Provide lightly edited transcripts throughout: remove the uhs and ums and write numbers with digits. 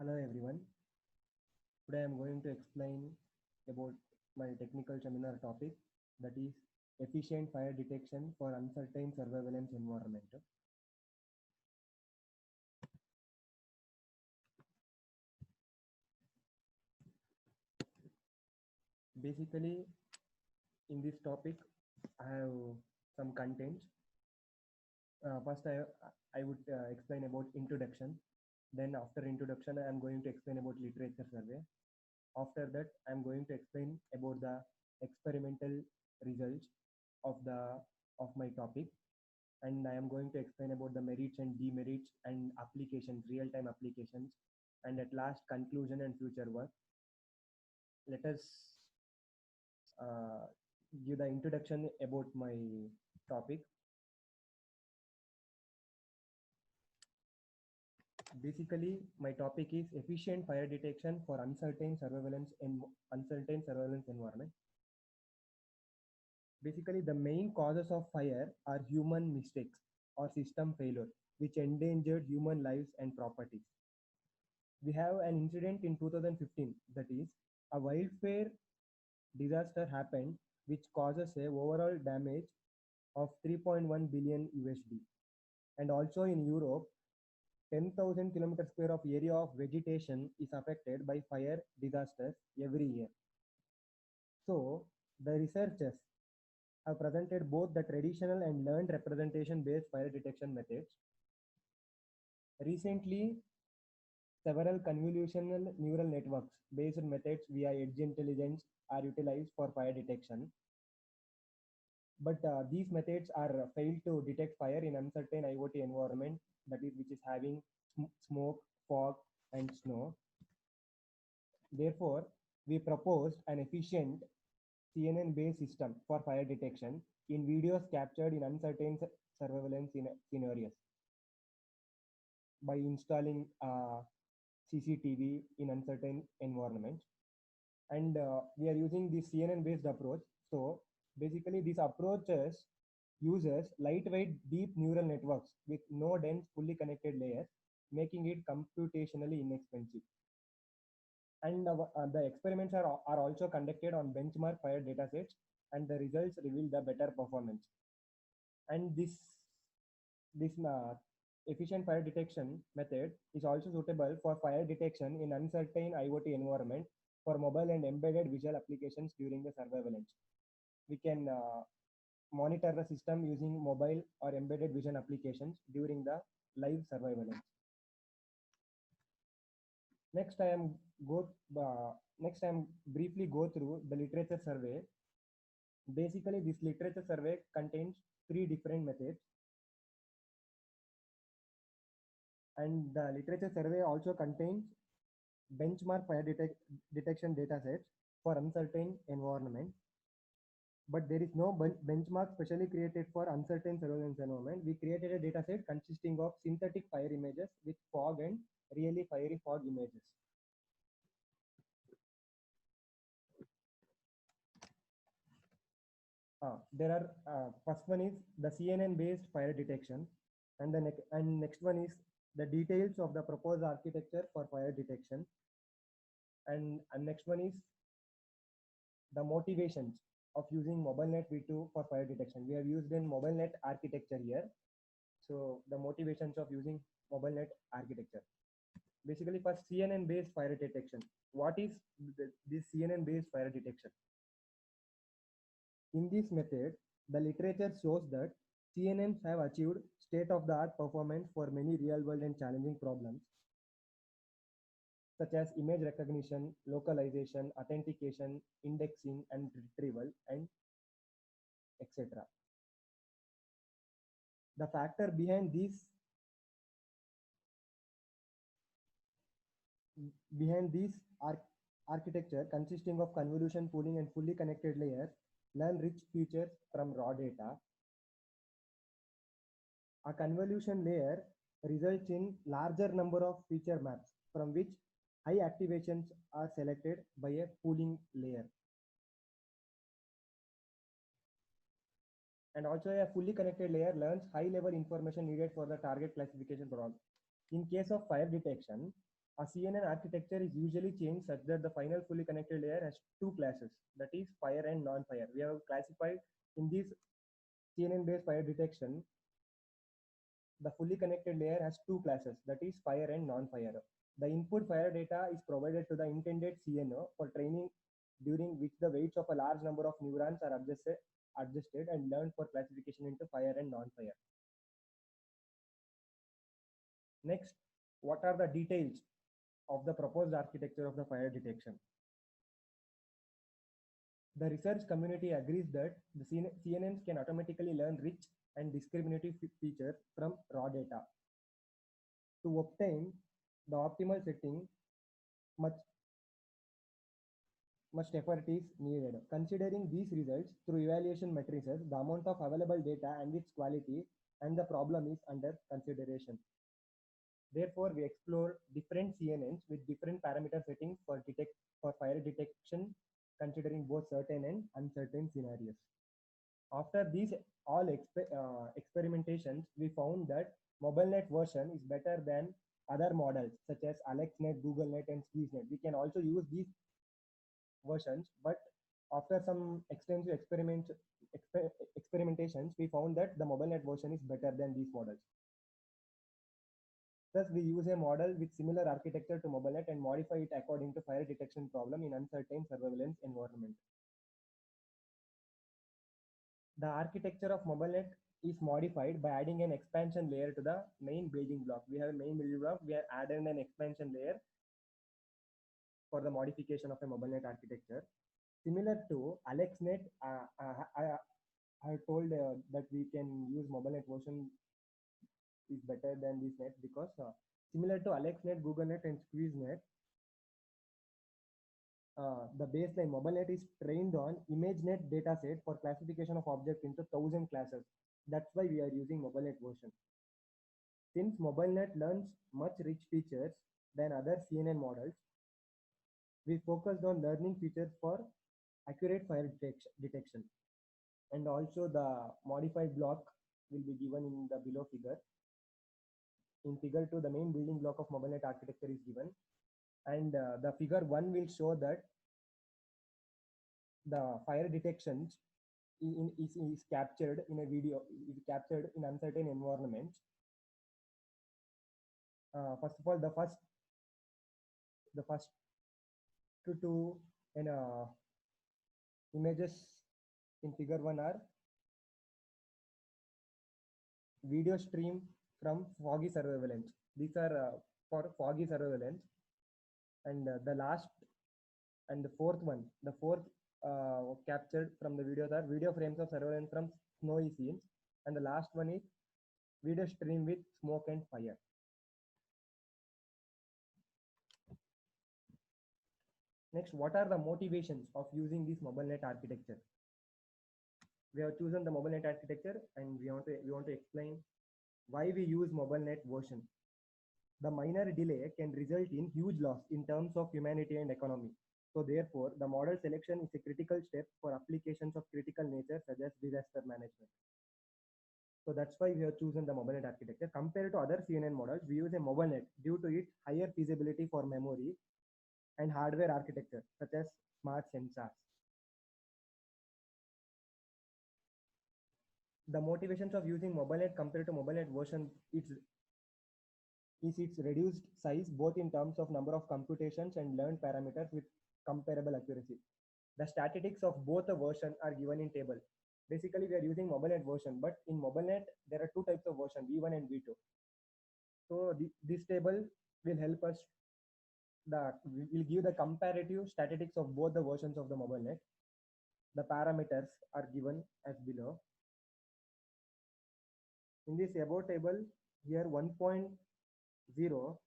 Hello everyone. Today I am going to explain about my technical seminar topic, that is efficient fire detection for uncertain surveillance environment. Basically, in this topic, I have some content. First, I would explain about introduction. Then after introduction, I am going to explain about literature survey. After that, I am going to explain about the experimental results of the of my topic, and I am going to explain about the merits and demerits and applications, real-time applications, and at last conclusion and future work. Let us uh, give the introduction about my topic. Basically, my topic is efficient fire detection for uncertain surveillance environment. Basically, the main causes of fire are human mistakes or system failure, which endangered human lives and properties. We have an incident in 2015, that is, a wildfire disaster happened which causes a overall damage of 3.1 billion USD. And also in Europe, 10,000 kilometers square of area of vegetation is affected by fire disasters every year. So the researchers have presented both the traditional and learned representation based fire detection methods. Recently, several convolutional neural networks based methods via edge intelligence are utilized for fire detection. But these methods are failed to detect fire in uncertain IoT environment, that is, which is having smoke, fog, and snow. Therefore, we proposed an efficient CNN-based system for fire detection in videos captured in uncertain surveillance scenarios by installing CCTV in uncertain environments. And we are using this CNN-based approach. So basically, this approaches uses lightweight deep neural networks with no dense fully connected layers, making it computationally inexpensive. And the experiments are also conducted on benchmark fire datasets, and the results reveal the better performance. And this efficient fire detection method is also suitable for fire detection in uncertain IoT environment for mobile and embedded visual applications during the surveillance. We can monitor the system using mobile or embedded vision applications during the live surveillance. Next, next I am briefly go through the literature survey. Basically, this literature survey contains three different methods, and the literature survey also contains benchmark fire detection datasets for uncertain environment. But there is no benchmark specially created for uncertain surveillance environment. We created a dataset consisting of synthetic fire images with fog and really fiery fog images. There are first one is the CNN based fire detection, and the next one is the details of the proposed architecture for fire detection, and next one is the motivations of using MobileNet V2 for fire detection. We have used in MobileNet architecture here. So the motivations of using MobileNet architecture. Basically, for CNN based fire detection, what is this CNN based fire detection? In this method, the literature shows that CNNs have achieved state-of-the-art performance for many real-world and challenging problems, such as image recognition, localization, authentication, indexing, and retrieval, and etc. The factor behind this architecture, consisting of convolution pooling and fully connected layers, learn rich features from raw data. A convolution layer results in larger number of feature maps from which high activations are selected by a pooling layer. And also a fully connected layer learns high level information needed for the target classification problem. In case of fire detection, A CNN architecture is usually changed such that the final fully connected layer has two classes, that is fire and non-fire. We have classified in this CNN-based fire detection, the fully connected layer has two classes, that is fire and non-fire. The input fire data is provided to the intended CNO for training, during which the weights of a large number of neurons are adjusted and learned for classification into fire and non-fire. Next, what are the details of the proposed architecture of the fire detection? The research community agrees that the CNNs can automatically learn rich and discriminative features from raw data. To obtain the optimal setting, much effort is needed. Considering these results through evaluation matrices, the amount of available data and its quality and the problem is under consideration. Therefore, we explore different CNNs with different parameter settings for fire detection, considering both certain and uncertain scenarios. After these all experimentations, we found that MobileNet version is better than other models such as AlexNet, GoogleNet, and SqueezeNet. We can also use these versions, but after some extensive experimentations, we found that the MobileNet version is better than these models. Thus, we use a model with similar architecture to MobileNet and modify it according to fire detection problem in uncertain surveillance environment. The architecture of MobileNet is modified by adding an expansion layer to the main building block. We have a main building block, we have added an expansion layer for the modification of a MobileNet architecture. Similar to AlexNet, I told that we can use MobileNet version is better than this net because similar to AlexNet, GoogleNet, and SqueezeNet, the baseline MobileNet is trained on ImageNet dataset for classification of objects into 1,000 classes. That's why we are using MobileNet version. Since MobileNet learns much rich features than other CNN models, we focused on learning features for accurate fire detection. And also the modified block will be given in the below figure. In figure 2, the main building block of MobileNet architecture is given. And the figure 1 will show that the fire detections is captured in a video, is captured in uncertain environments. First of all, the first two images in figure 1 are video stream from foggy surveillance. These are for foggy surveillance. And the last and the fourth captured from the videos are video frames of surveillance from snowy scenes. And the last one is video stream with smoke and fire. Next, what are the motivations of using this MobileNet architecture? We have chosen the MobileNet architecture and we want to explain why we use MobileNet version. The minor delay can result in huge loss in terms of humanity and economy. So therefore, the model selection is a critical step for applications of critical nature such as disaster management. So that's why we have chosen the MobileNet architecture. Compared to other CNN models, we use a MobileNet due to its higher feasibility for memory and hardware architecture such as smart sensors. The motivations of using MobileNet compared to MobileNet version is its reduced size, both in terms of number of computations and learned parameters with comparable accuracy. The statistics of both the version are given in table. Basically, we are using MobileNet version, but in MobileNet, there are two types of version, V1 and V2. So this table will help us, will give the comparative statistics of both the versions of the MobileNet. The parameters are given as below. In this above table, here 1.0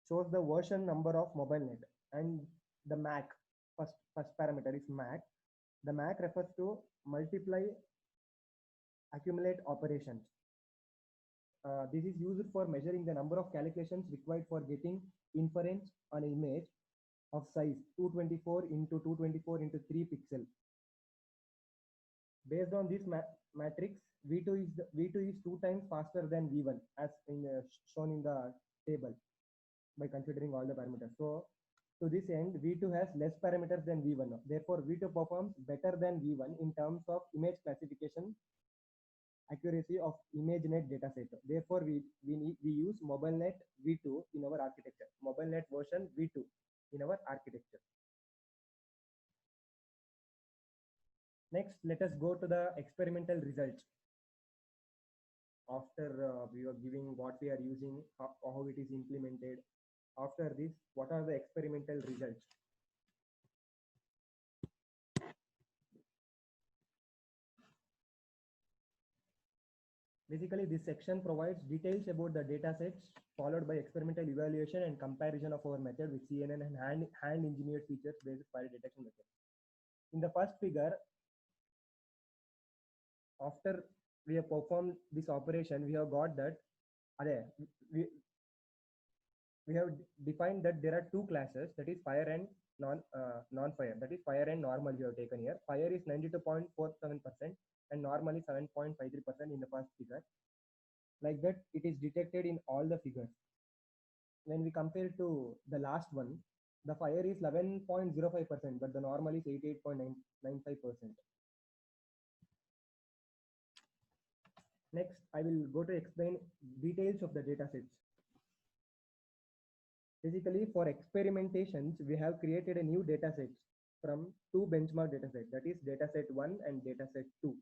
shows the version number of MobileNet, and the MAC, first parameter is MAC. The MAC refers to multiply accumulate operations. This is used for measuring the number of calculations required for getting inference on an image of size 224 into 224 into 3 pixel. Based on this matrix, V2 is 2 times faster than V1 as shown in the table. by considering all the parameters. So to this end, V2 has less parameters than V1. Therefore, V2 performs better than V1 in terms of image classification accuracy of ImageNet dataset. Therefore, we use MobileNet V2 in our architecture. MobileNet version V2 in our architecture. Next, let us go to the experimental results. After we are giving what we are using, how it is implemented. After this, what are the experimental results? Basically, this section provides details about the data sets, followed by experimental evaluation and comparison of our method with CNN and hand engineered features based fire detection method. In the first figure, after we have performed this operation, we have got that we have defined that there are two classes, that is fire and non-fire. That is fire and normal we have taken here. Fire is 92.47% and normal is 7.53% in the first figure. Like that, it is detected in all the figures. When we compare to the last one, the fire is 11.05%, but the normal is 88.95%. Next, I will go to explain details of the data sets. Basically, for experimentations, we have created a new data set from two benchmark data sets, that is dataset 1 and dataset 2.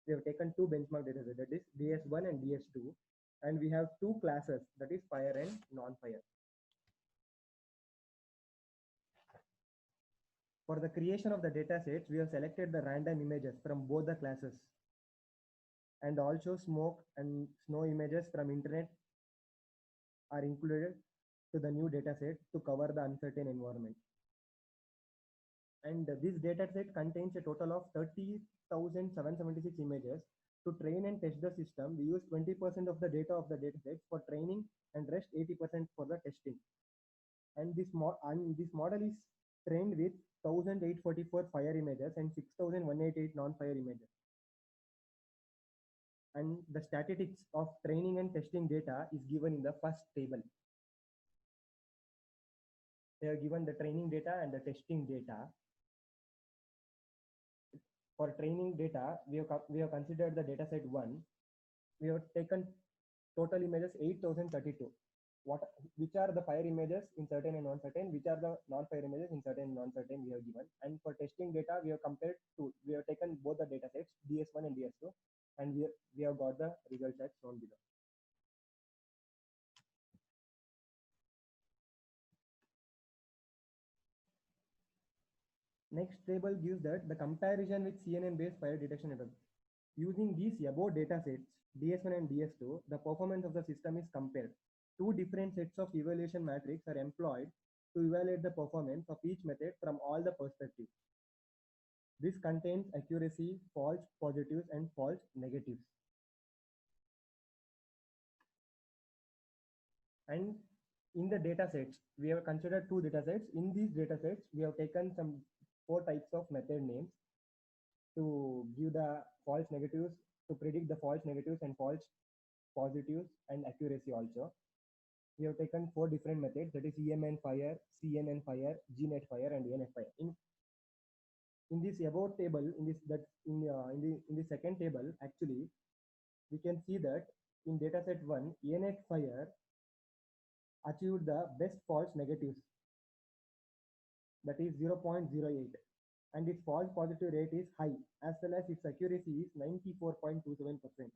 We have taken two benchmark data sets, that is DS1 and DS2, and we have two classes, that is fire and non-fire. For the creation of the data sets, we have selected the random images from both the classes, and also smoke and snow images from internet are included to the new data set to cover the uncertain environment. And this data set contains a total of 30,776 images. To train and test the system, we use 20% of the data of the dataset for training and rest 80% for the testing. And this model is trained with 1,844 fire images and 6,188 non-fire images. And the statistics of training and testing data is given in the first table. They are given the training data and the testing data. For training data, we have considered the dataset 1. We have taken total images 8,032. Which are the fire images in certain and non-certain, which are the non-fire images in certain and non-certain we have given. And for testing data, we have taken both the data sets, DS1 and DS2, and we have got the results as shown below. Next table gives that the comparison with CNN-based fire detection method. Using these above data sets, DS1 and DS2, the performance of the system is compared. Two different sets of evaluation matrix are employed to evaluate the performance of each method from all the perspectives. This contains accuracy, false positives, and false negatives. And in the data sets, we have considered two data sets. In these data sets, we have taken some 4 types of method names to give the false negatives, to predict the false negatives and false positives, and accuracy also. We have taken 4 different methods, that is EMN fire, CNN fire, GNet fire, and ANet fire. In this above table, in the second table, actually, we can see that in dataset 1, ANet fire achieved the best false negatives, that is 0.08, and its false positive rate is high, as well as its accuracy is 94.27%.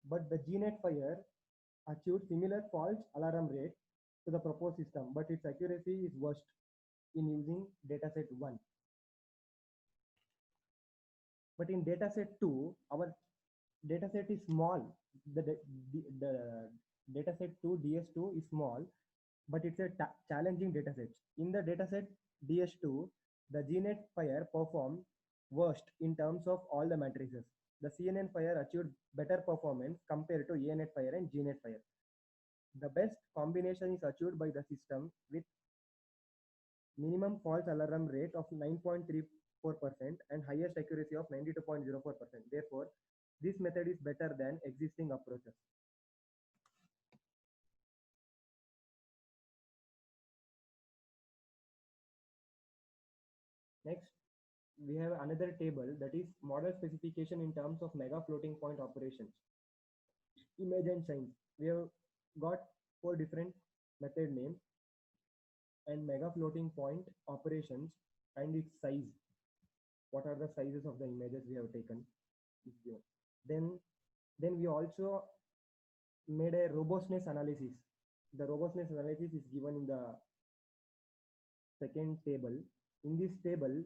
But the GNet fire achieved similar false alarm rate to the proposed system, but its accuracy is worst in using dataset 1. But in dataset 2, our dataset is small. The dataset 2 DS2 is small, but it's a challenging dataset. In the dataset DS2, the GNet fire performed worst in terms of all the matrices. The CNN fire achieved better performance compared to ANet fire and GNet fire. The best combination is achieved by the system with minimum false alarm rate of 9.34% and highest accuracy of 92.04%. Therefore, this method is better than existing approaches. Next, we have another table, that is model specification in terms of mega floating point operations. Image and signs. We have got four different method names and mega floating point operations and its size. What are the sizes of the images we have taken is given. Then we also made a robustness analysis. The robustness analysis is given in the second table. In this table,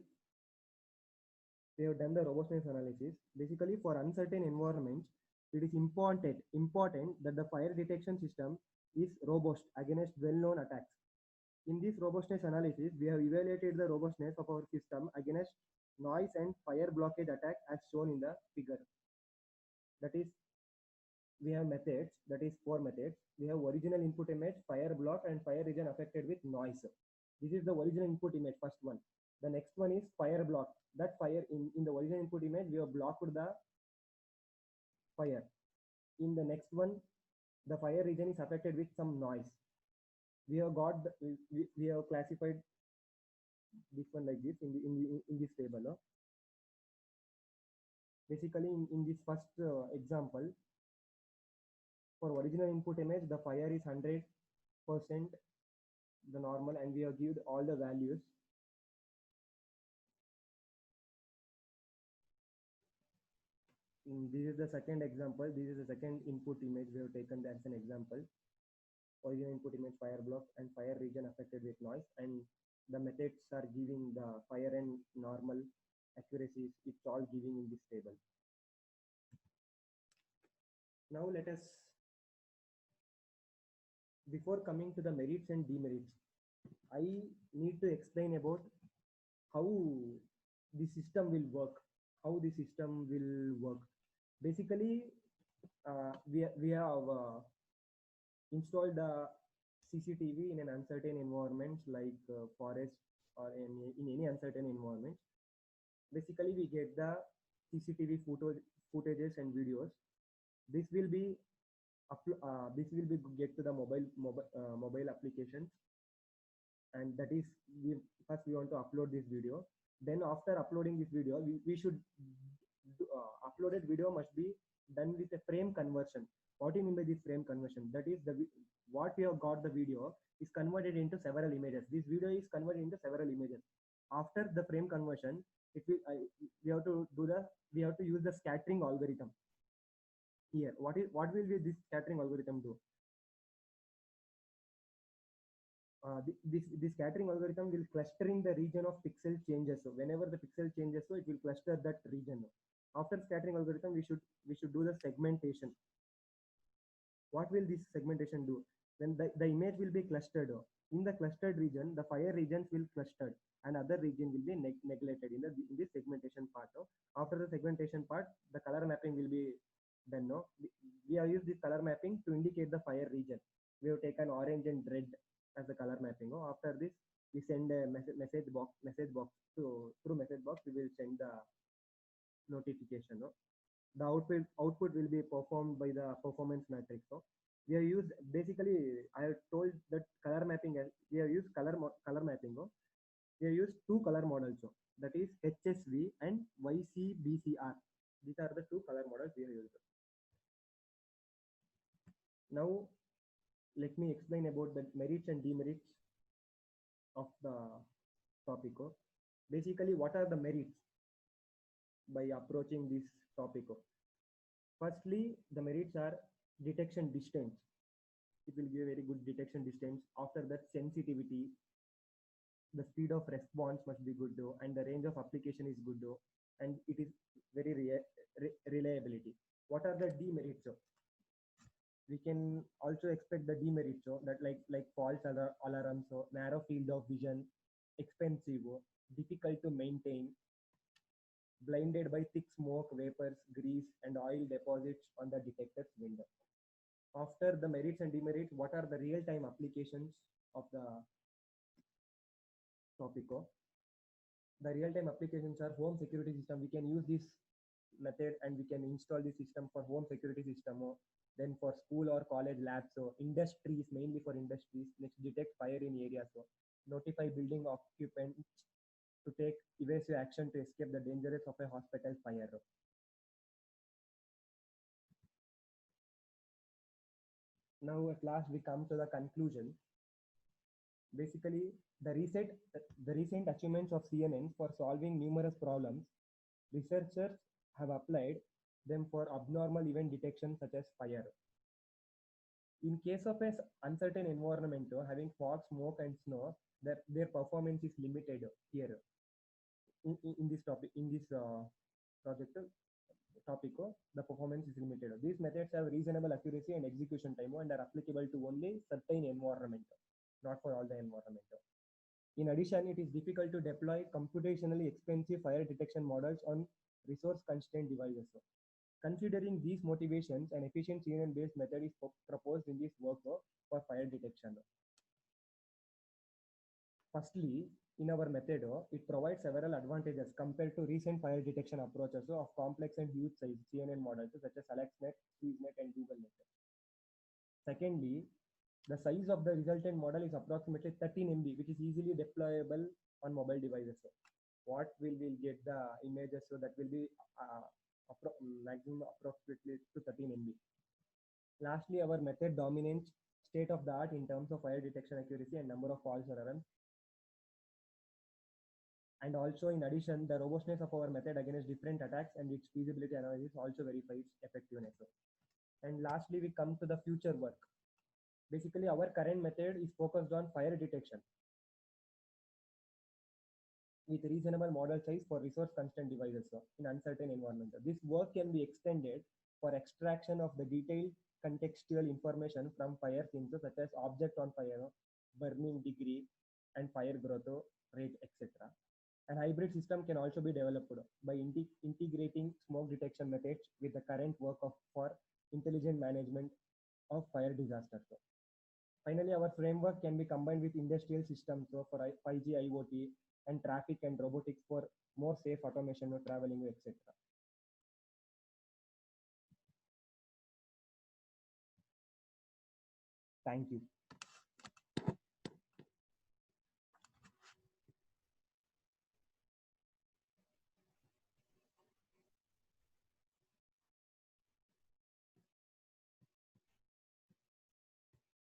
we have done the robustness analysis. Basically, for uncertain environments, it is important that the fire detection system is robust against well-known attacks. In this robustness analysis, we have evaluated the robustness of our system against noise and fire blockage attack as shown in the figure. That is, we have methods, that is four methods. We have original input image, fire block, and fire region affected with noise. This is the original input image, first one. The next one is fire block. That fire in the original input image, we have blocked the fire. In the next one, the fire region is affected with some noise. We have got we have classified this one like this in this table. Basically, in this first example, for original input image, the fire is 100% the normal, and we have given all the values. This is the second example. This is the second input image we have taken as an example. Original input image, fire block, and fire region affected with noise, and the methods are giving the fire and normal accuracies. It's all giving in this table. Now let us, before coming to the merits and demerits, I need to explain about how the system will work. Basically, we have installed the CCTV in an uncertain environment like forest or in any uncertain environment. Basically, we get the CCTV footages and videos. This will be get to the mobile applications, and that is first we want to upload this video. Then after uploading this video, we should uploaded video must be done with a frame conversion. What do you mean by this frame conversion? That is what we have got the video is converted into several images. This video is converted into several images. After the frame conversion, we have to use the scattering algorithm. Here, what will be this scattering algorithm do? This scattering algorithm will clustering the region of pixel changes. So whenever the pixel changes, so it will cluster that region. After scattering algorithm, we should do the segmentation. What will this segmentation do? Then the image will be clustered. In the clustered region, the fire regions will clustered, and other region will be neglected in this segmentation part. After the segmentation part, the color mapping will be done. We have used this color mapping to indicate the fire region. We have taken orange and red as the color mapping. After this, we send a message box. Through message box, we will send the notification. The output will be performed by the performance matrix. We have used, basically, I have told that color mapping. We have used color mapping. We have used two color models. That is HSV and YCBCR. These are the two color models we have used. Now, let me explain about the merits and demerits of the topic. Basically, what are the merits by approaching this topic? Firstly, the merits are detection distance. It will give a very good detection distance. After that, sensitivity, the speed of response must be good, and the range of application is good, and it is very reliability. What are the demerits? We can also expect the demerits, that like false alarms, narrow field of vision, expensive, difficult to maintain, blinded by thick smoke, vapors, grease, and oil deposits on the detector's window. After the merits and demerits, what are the real-time applications of the topic? The real-time applications are home security system. We can use this method and we can install the system for home security system. Then for school or college labs, so industries, mainly for industries. Next, detect fire in areas. So notify building occupants to take evasive action to escape the dangers of a hospital fire. Now, at last, we come to the conclusion. Basically, the recent the recent achievements of CNN for solving numerous problems, researchers have applied them for abnormal event detection such as fire. In case of an uncertain environment, having fog, smoke, and snow, their performance is limited here. In this topic, in this project topic, the performance is limited. These methods have reasonable accuracy and execution time and are applicable to only certain environment, not for all the environment. In addition, it is difficult to deploy computationally expensive fire detection models on resource-constrained devices. Considering these motivations, an efficient CNN-based method is proposed in this work for fire detection. Firstly, in our method, it provides several advantages compared to recent fire detection approaches of complex and huge size CNN models such as AlexNet, SqueezeNet, and GoogleNet. Secondly, the size of the resultant model is approximately 13 MB, which is easily deployable on mobile devices. What will get the images, so that will be maximum approximately to 13 MB. Lastly, our method dominates state of the art in terms of fire detection accuracy and number of false errors. And also, in addition, the robustness of our method against different attacks and its feasibility analysis also verifies effectiveness. And lastly, we come to the future work. Basically, our current method is focused on fire detection with reasonable model size for resource-constrained devices in uncertain environment. This work can be extended for extraction of the detailed contextual information from fire scenes such as object on fire, burning degree, and fire growth rate, etc. An hybrid system can also be developed by integrating smoke detection methods with the current work for intelligent management of fire disasters. Finally, our framework can be combined with industrial systems for 5G IoT and traffic and robotics for more safe automation of traveling, etc. Thank you.